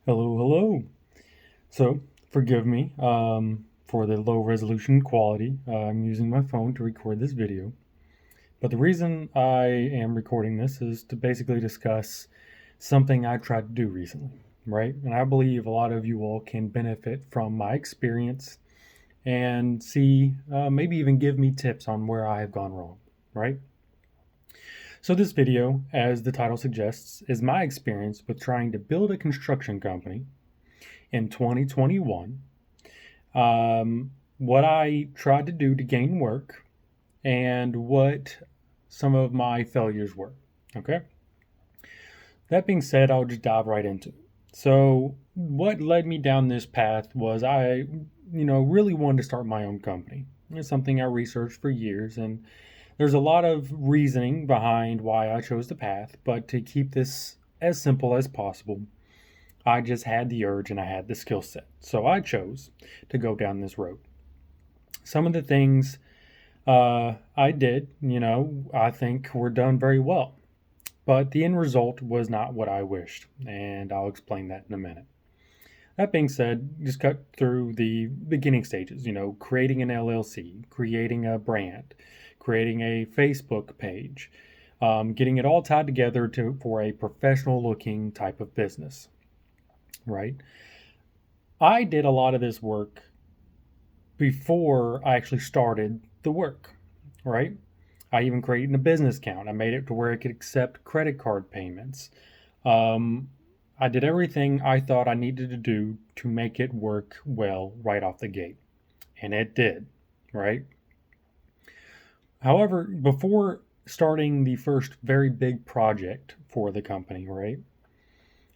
Hello, hello. So, forgive me for the low resolution quality. I'm using my phone to record this video. But the reason I am recording this is to basically discuss something I tried to do recently, right? And I believe a lot of you all can benefit from my experience and see, maybe even give me tips on where I have gone wrong, right? So, this video, as the title suggests, is my experience with trying to build a construction company in 2021, what I tried to do to gain work, and what some of my failures were. Okay. That being said, I'll just dive right into it. So, what led me down this path was really wanted to start my own company. It's something I researched for years, and there's a lot of reasoning behind why I chose the path, but to keep this as simple as possible, I just had the urge and I had the skill set. So I chose to go down this road. Some of the things I did, I think were done very well. But the end result was not what I wished. And I'll explain that in a minute. That being said, just cut through the beginning stages, creating an LLC, creating a brand, creating a Facebook page, getting it all tied together for a professional looking type of business, right? I did a lot of this work before I actually started the work, right? I even created a business account. I made it to where it could accept credit card payments. Um, I did everything I thought I needed to do to make it work well right off the gate. And it did, right? However, before starting the first very big project for the company, right?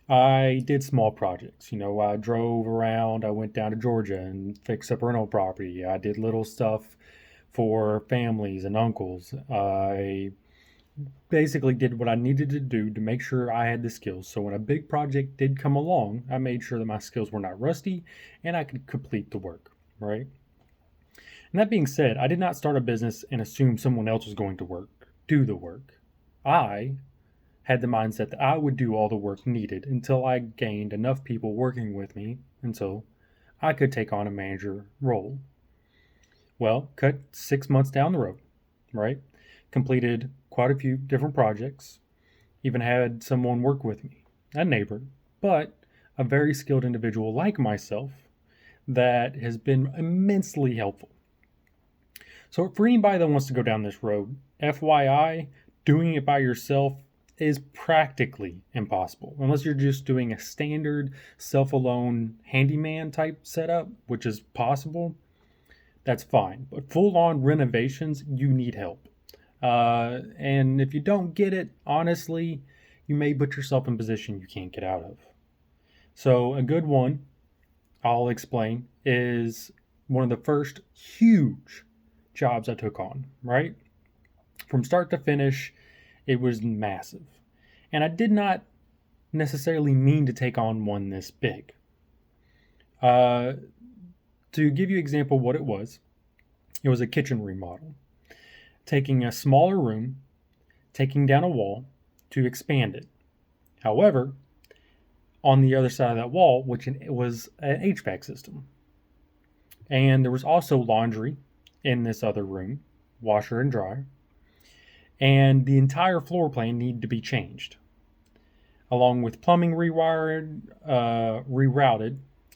I did small projects. I drove around, I went down to Georgia and fixed up rental property. I did little stuff for families and uncles. I basically did what I needed to do to make sure I had the skills. So when a big project did come along, I made sure that my skills were not rusty and I could complete the work, right? And that being said, I did not start a business and assume someone else was going to do the work. I had the mindset that I would do all the work needed until I gained enough people working with me until I could take on a manager role. Well, cut 6 months down the road, right? Completed quite a few different projects, even had someone work with me, a neighbor, but a very skilled individual like myself that has been immensely helpful. So, for anybody that wants to go down this road, FYI, doing it by yourself is practically impossible unless you're just doing a standard self alone handyman type setup, which is possible. That's fine. But full on renovations, you need help. And if you don't get it, honestly, you may put yourself in a position you can't get out of. So, a good one, I'll explain, is one of the first huge jobs I took on, right? From start to finish, it was massive. And I did not necessarily mean to take on one this big. Uh, to give you an example of what it was a kitchen remodel. Taking a smaller room, taking down a wall to expand it. However, on the other side of that wall, which it was an HVAC system. And there was also laundry in this other room, washer and dryer. And the entire floor plan needed to be changed, along with plumbing rerouted,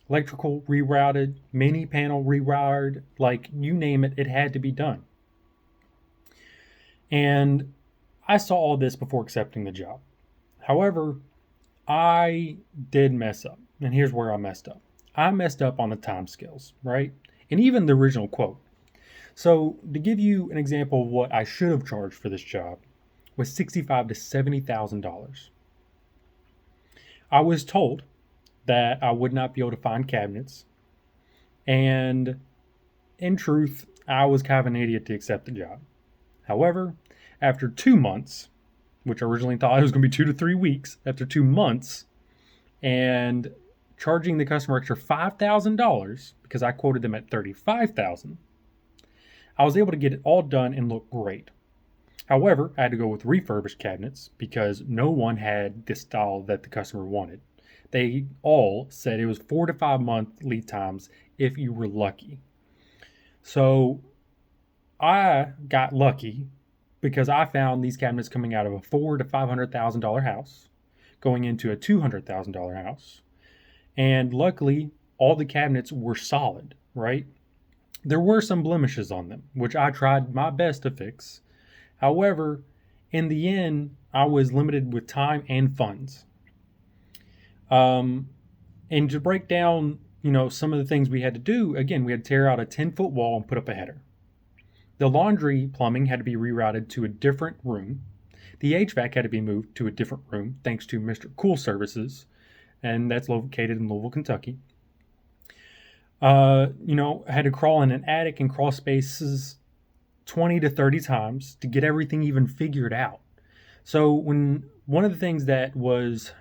electrical rerouted, mini panel rewired, like you name it, it had to be done. And I saw all this before accepting the job. However, I did mess up. And here's where I messed up. I messed up on the time scales, right? And even the original quote. So, to give you an example of what I should have charged for this job was $65,000 to $70,000. I was told that I would not be able to find cabinets, and in truth, I was kind of an idiot to accept the job. However, after 2 months, which I originally thought it was going to be 2 to 3 weeks, after 2 months, and charging the customer extra $5,000 because I quoted them at $35,000, I was able to get it all done and look great. However, I had to go with refurbished cabinets because no one had the style that the customer wanted. They all said it was 4 to 5 month lead times if you were lucky. So I got lucky because I found these cabinets coming out of a $400,000 to $500,000 house, going into a $200,000 house, and luckily all the cabinets were solid. Right? There were some blemishes on them, which I tried my best to fix. However, in the end, I was limited with time and funds. Um, and to break down, some of the things we had to do, again, we had to tear out a 10-foot wall and put up a header. The laundry plumbing had to be rerouted to a different room. The HVAC had to be moved to a different room, thanks to Mr. Cool Services, and that's located in Louisville, Kentucky. I had to crawl in an attic and crawl spaces 20 to 30 times to get everything even figured out. So when one of the things that was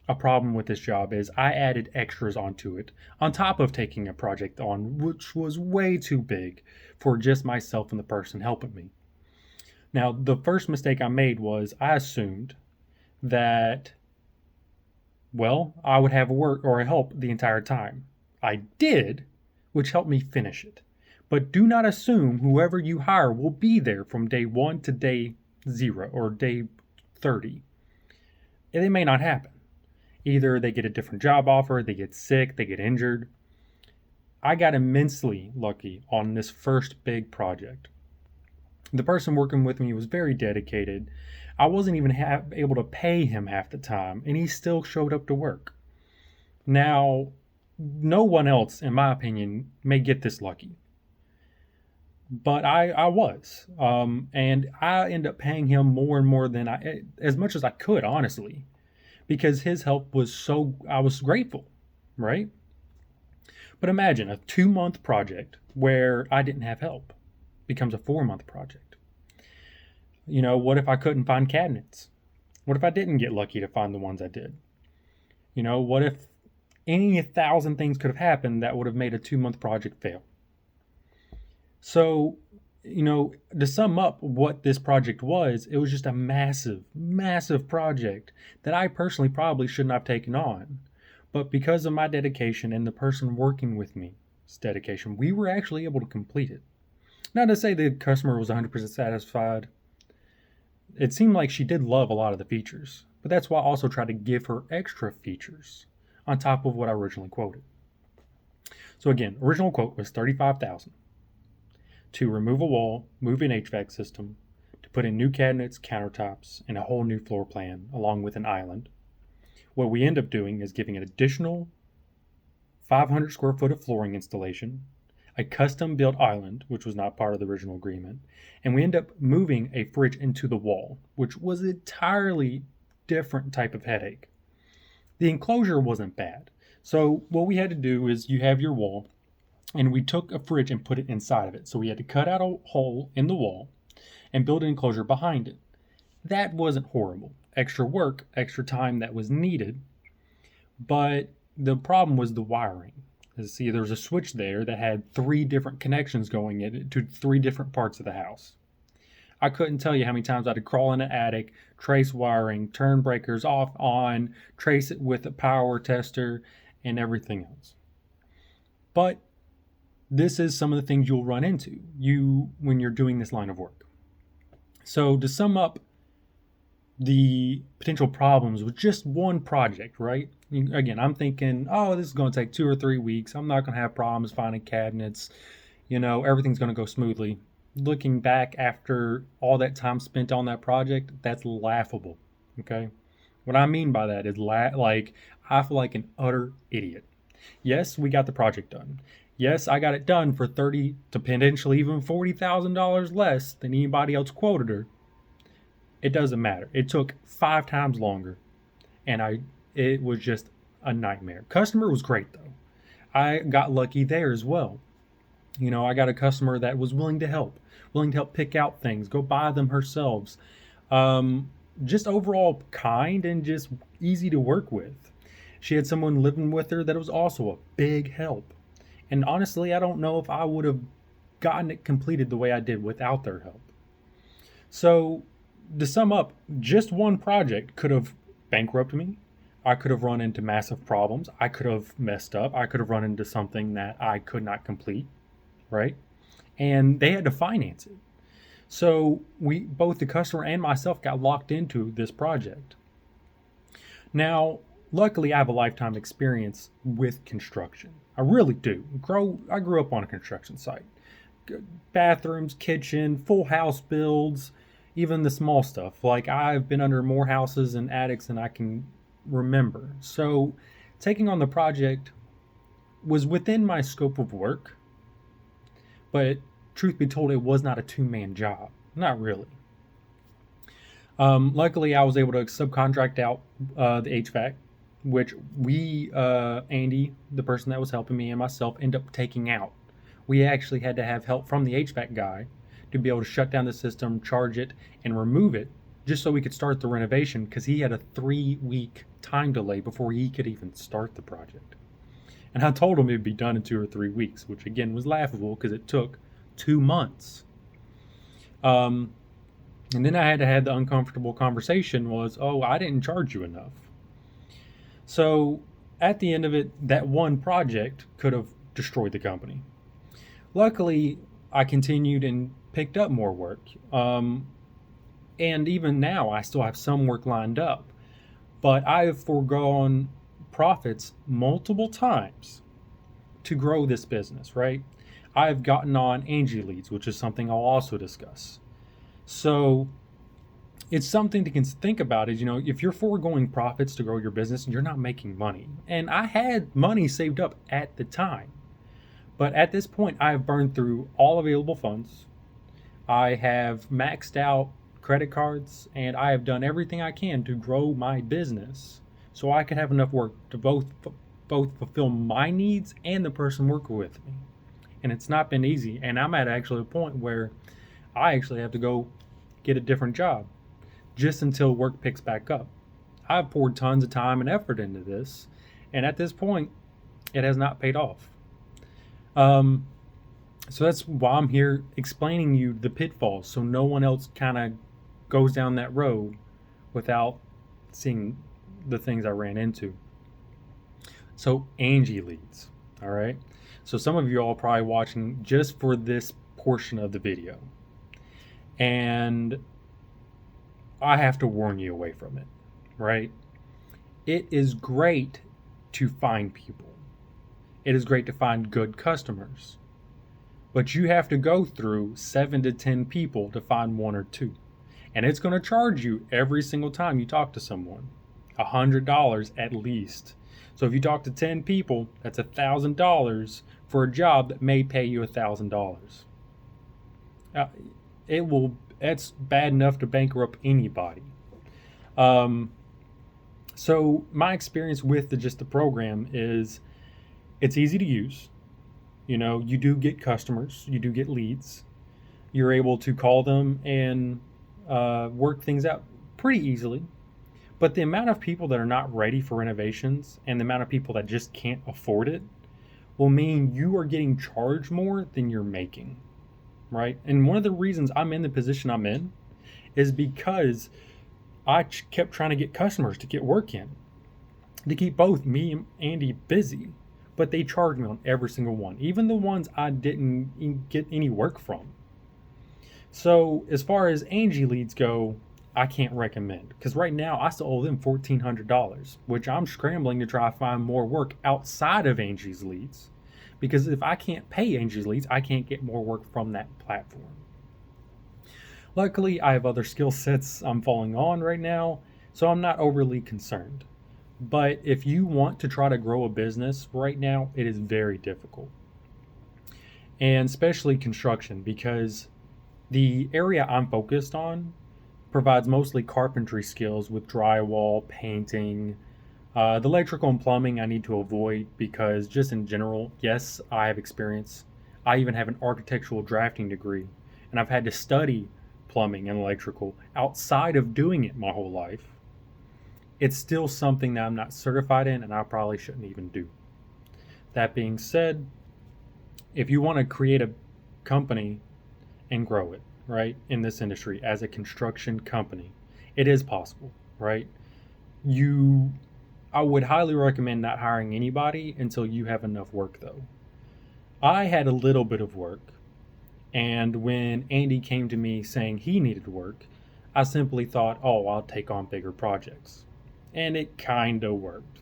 a problem with this job is I added extras onto it on top of taking a project on, which was way too big for just myself and the person helping me. Now, the first mistake I made was I assumed that, I would have work or help the entire time. I did, which helped me finish it. But do not assume whoever you hire will be there from day 1 to day 0 or day 30. It may not happen. Either they get a different job offer, they get sick, they get injured. I got immensely lucky on this first big project. The person working with me was very dedicated. I wasn't even able to pay him half the time, and he still showed up to work. Now, no one else, in my opinion, may get this lucky. But I was. And I ended up paying him more and more than as much as I could, honestly, because his help was I was grateful, right? But imagine a 2-month project where I didn't have help becomes a 4-month project. What if I couldn't find cabinets? What if I didn't get lucky to find the ones I did? What if any 1,000 things could have happened that would have made a 2-month project fail? So, to sum up what this project was, it was just a massive, massive project that I personally probably shouldn't have taken on. But because of my dedication and the person working with me's dedication, we were actually able to complete it. Not to say the customer was 100% satisfied. It seemed like she did love a lot of the features, but that's why I also tried to give her extra features on top of what I originally quoted. So again, original quote was $35,000 to remove a wall, move an HVAC system, to put in new cabinets, countertops, and a whole new floor plan, along with an island. What we end up doing is giving an additional 500 square foot of flooring installation, a custom-built island, which was not part of the original agreement, and we end up moving a fridge into the wall, which was an entirely different type of headache. The enclosure wasn't bad. So what we had to do is you have your wall, and we took a fridge and put it inside of it. So we had to cut out a hole in the wall and build an enclosure behind it. That wasn't horrible. Extra work, extra time that was needed. But the problem was the wiring. See, there's a switch there that had 3 different connections going into 3 different parts of the house. I couldn't tell you how many times I had to crawl in an attic, trace wiring, turn breakers off, on, trace it with a power tester, and everything else. But this is some of the things you'll run into when you're doing this line of work. So to sum up the potential problems with just one project, right? Again, I'm thinking, this is going to take 2 or 3 weeks. I'm not going to have problems finding cabinets. Everything's going to go smoothly. Looking back after all that time spent on that project, that's laughable, okay? What I mean by that is I feel like an utter idiot. Yes, we got the project done. Yes, I got it done for $30,000 to potentially even $40,000 less than anybody else quoted her. It doesn't matter. It took 5 times longer, and it was just a nightmare. Customer was great though. I got lucky there as well. I got a customer that was willing to help pick out things, go buy them herself. Just overall kind and just easy to work with. She had someone living with her that was also a big help. And honestly, I don't know if I would have gotten it completed the way I did without their help. So, to sum up, just one project could have bankrupted me, I could have run into massive problems. I could have messed up. I could have run into something that I could not complete, right? And they had to finance it. So we, both the customer and myself, got locked into this project. Now, luckily, I have a lifetime experience with construction. I really do. I grew up on a construction site. Bathrooms, kitchen, full house builds, even the small stuff. Like, I've been under more houses and attics than I can remember. So taking on the project was within my scope of work, but truth be told, it was not a two-man job. Not really. Luckily, I was able to subcontract out the HVAC, which Andy, the person that was helping me, and myself ended up taking out. We actually had to have help from the HVAC guy to be able to shut down the system, charge it, and remove it, just so we could start the renovation, because he had a 3-week time delay before he could even start the project. And I told him it'd be done in 2 or 3 weeks, which again was laughable because it took 2 months. And then I had to have the uncomfortable conversation was, oh, I didn't charge you enough. So at the end of it, that one project could have destroyed the company. Luckily, I continued and picked up more work. And even now, I still have some work lined up. But I have foregone profits multiple times to grow this business, right? I've gotten on Angi Leads, which is something I'll also discuss. So it's something to think about is, if you're foregoing profits to grow your business, you're not making money. And I had money saved up at the time. But at this point, I have burned through all available funds. I have maxed out credit cards, and I have done everything I can to grow my business so I could have enough work to both fulfill my needs and the person working with me. And it's not been easy. And I'm at actually a point where I actually have to go get a different job just until work picks back up. I've poured tons of time and effort into this, and at this point, it has not paid off. So that's why I'm here explaining you the pitfalls, so no one else kind of goes down that road without seeing the things I ran into. So Angi Leads, all right? So some of you all are probably watching just for this portion of the video. And I have to warn you away from it, right? It is great to find people. It is great to find good customers. But you have to go through 7 to 10 people to find 1 or 2. And it's going to charge you every single time you talk to someone $100 at least. So if you talk to 10 people, that's $1,000 for a job that may pay you $1,000. That's bad enough to bankrupt anybody. So my experience with the program is it's easy to use. You do get customers, you do get leads. You're able to call them and work things out pretty easily. But the amount of people that are not ready for renovations and the amount of people that just can't afford it will mean you are getting charged more than you're making, right? And one of the reasons I'm in the position I'm in is because I kept trying to get customers to get work in, to keep both me and Andy busy. But they charged me on every single one, even the ones I didn't get any work from. So as far as Angi Leads go, I can't recommend, because right now I still owe them $1,400, which I'm scrambling to try to find more work outside of Angi's Leads, because if I can't pay Angi's Leads, I can't get more work from that platform. Luckily, I have other skill sets I'm falling on right now, so I'm not overly concerned. But if you want to try to grow a business right now, it is very difficult. And especially construction, because the area I'm focused on provides mostly carpentry skills with drywall, painting. The electrical and plumbing I need to avoid because just in general, yes, I have experience. I even have an architectural drafting degree, and I've had to study plumbing and electrical outside of doing it my whole life. It's still something that I'm not certified in, and I probably shouldn't even do. That being said, if you want to create a company and grow it, right, in this industry as a construction company, it is possible, right? I would highly recommend not hiring anybody until you have enough work, though. I had a little bit of work, and when Andy came to me saying he needed work, I simply thought, oh, I'll take on bigger projects. And it kind of worked.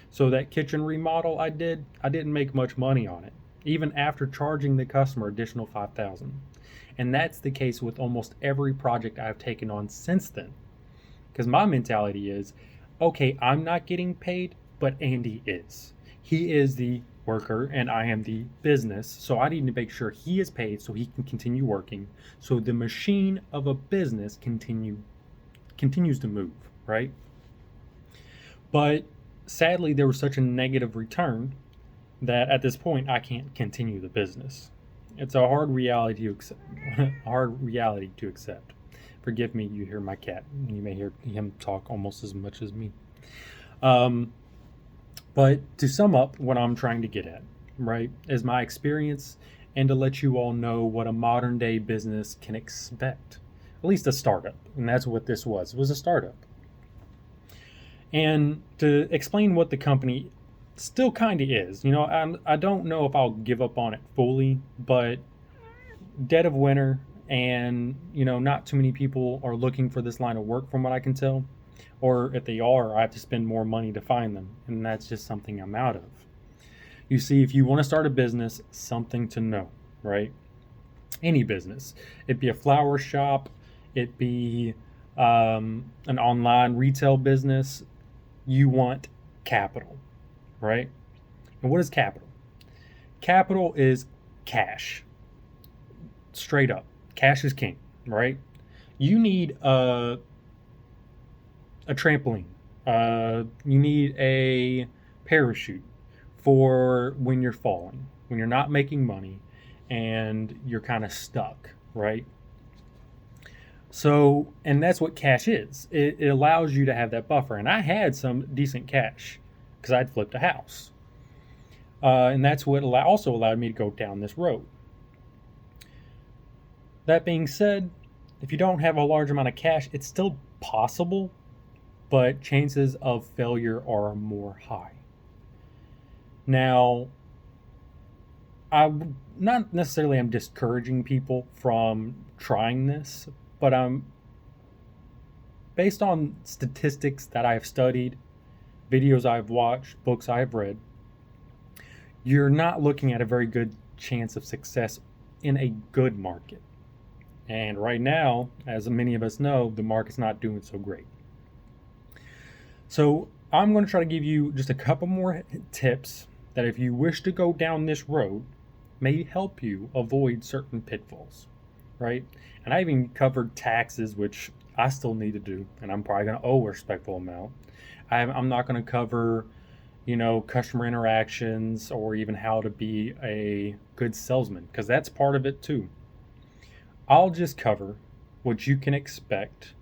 So that kitchen remodel I didn't make much money on it, even after charging the customer additional 5,000. And that's the case with almost every project I've taken on since then. Because my mentality is, okay, I'm not getting paid, but Andy is. He is the worker and I am the business. So I need to make sure he is paid so he can continue working. So the machine of a business continues to move, right? But sadly, there was such a negative return that at this point I can't continue the business. It's a hard reality to accept. hard reality to accept. Forgive me, you hear my cat. You may hear him talk almost as much as me. Um, but to sum up what I'm trying to get at, right, is my experience and to let you all know what a modern day business can expect. At least a startup. And that's what this was. It was a startup. And to explain what the company still kind of is, I don't know if I'll give up on it fully, but dead of winter and, not too many people are looking for this line of work from what I can tell. Or if they are, I have to spend more money to find them. And that's just something I'm out of. You see, if you want to start a business, something to know, right? Any business. It'd be a flower shop. It'd be an online retail business. You want capital, right? And what is capital? Capital is cash. Straight up. Cash is king, right? You need a trampoline. You need a parachute for when you're falling, when you're not making money and you're kind of stuck, right? So, and that's what cash is. It allows you to have that buffer. And I had some decent cash because I'd flipped a house. And that's what also allowed me to go down this road. That being said, if you don't have a large amount of cash, it's still possible, but chances of failure are more high. Now, not necessarily I'm discouraging people from trying this, but based on statistics that I have studied, videos I've watched, books I've read, you're not looking at a very good chance of success in a good market. And right now, as many of us know, the market's not doing so great. So I'm going to try to give you just a couple more tips that if you wish to go down this road, may help you avoid certain pitfalls, right? And I even covered taxes, which I still need to do, and I'm probably going to owe a respectful amount. I'm not going to cover, customer interactions or even how to be a good salesman, because that's part of it too. I'll just cover what you can expect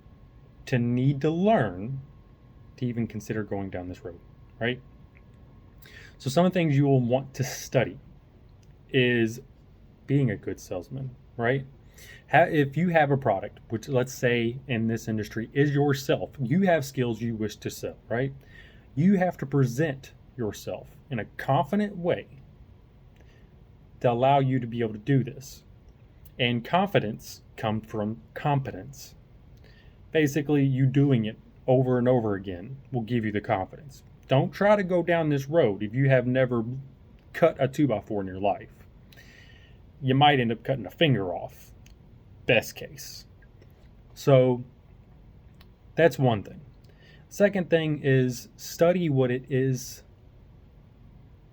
to need to learn to even consider going down this road, right? So some of the things you will want to study is being a good salesman, right? If you have a product, which let's say in this industry is yourself, you have skills you wish to sell, right? You have to present yourself in a confident way to allow you to be able to do this. And confidence comes from competence. Basically, you doing it over and over again will give you the confidence. Don't try to go down this road if you have never cut a 2x4 in your life. You might end up cutting a finger off. Best case. So that's one thing. Second thing is study what it is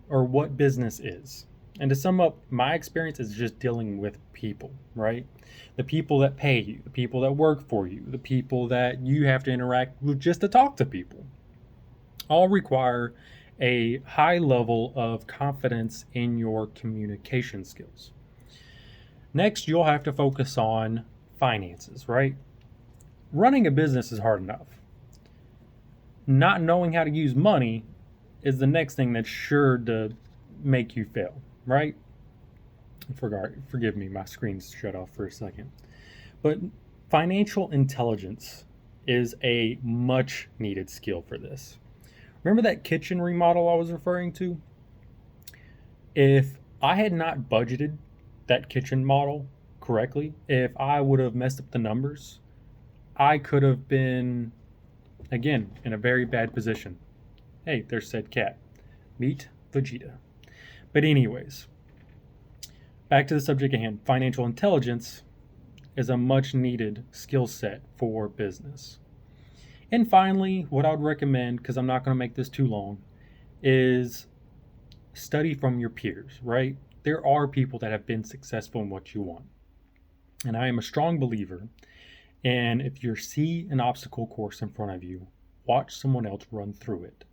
or what business is. And to sum up, my experience is just dealing with people, right? The people that pay you, the people that work for you, the people that you have to interact with just to talk to people, all require a high level of confidence in your communication skills. Next, you'll have to focus on finances, right? Running a business is hard enough. Not knowing how to use money is the next thing that's sure to make you fail, right? Forgive me, my screen's shut off for a second. But financial intelligence is a much needed skill for this. Remember that kitchen remodel I was referring to? If I had not budgeted that kitchen model correctly, if I would have messed up the numbers, I could have been, again, in a very bad position. Hey, there's said cat. Meet Vegeta. But, anyways, back to the subject at hand. Financial intelligence is a much needed skill set for business. And finally, what I would recommend, because I'm not going to make this too long, is study from your peers, right? There are people that have been successful in what you want. And I am a strong believer in if you see an obstacle course in front of you, watch someone else run through it.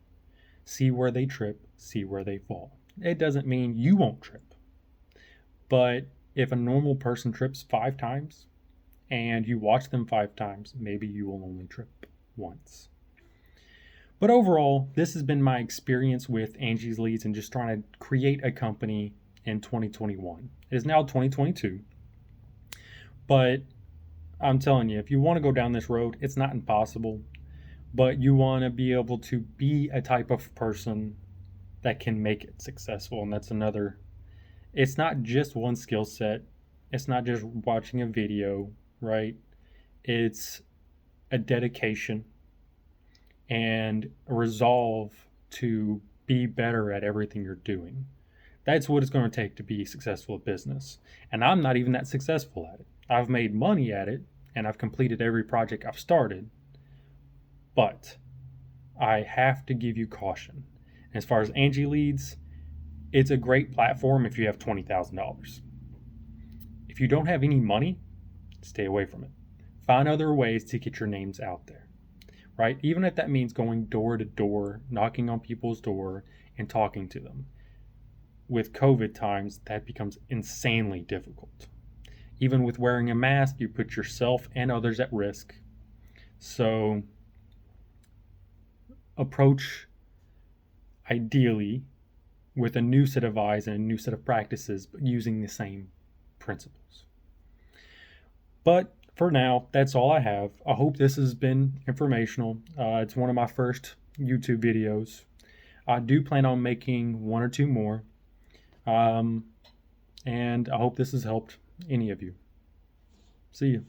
See where they trip, see where they fall. It doesn't mean you won't trip. But if a normal person trips 5 times and you watch them 5 times, maybe you will only trip once. But overall, this has been my experience with Angie's Leads and just trying to create a company in 2021. It is now 2022. But I'm telling you, if you want to go down this road, it's not impossible. But you want to be able to be a type of person that can make it successful. And that's another, it's not just one skill set. It's not just watching a video, right? It's a dedication and a resolve to be better at everything you're doing. That's what it's going to take to be successful at business. And I'm not even that successful at it. I've made money at it and I've completed every project I've started. But I have to give you caution. As far as Angi Leads, it's a great platform if you have $20,000. If you don't have any money, stay away from it. Find other ways to get your names out there, right? Even if that means going door to door, knocking on people's door and talking to them. With COVID times, that becomes insanely difficult. Even with wearing a mask, you put yourself and others at risk. So approach ideally with a new set of eyes and a new set of practices, but using the same principles. But for now, that's all I have. I hope this has been informational. It's one of my first YouTube videos. I do plan on making 1 or 2 more. And I hope this has helped any of you. See you.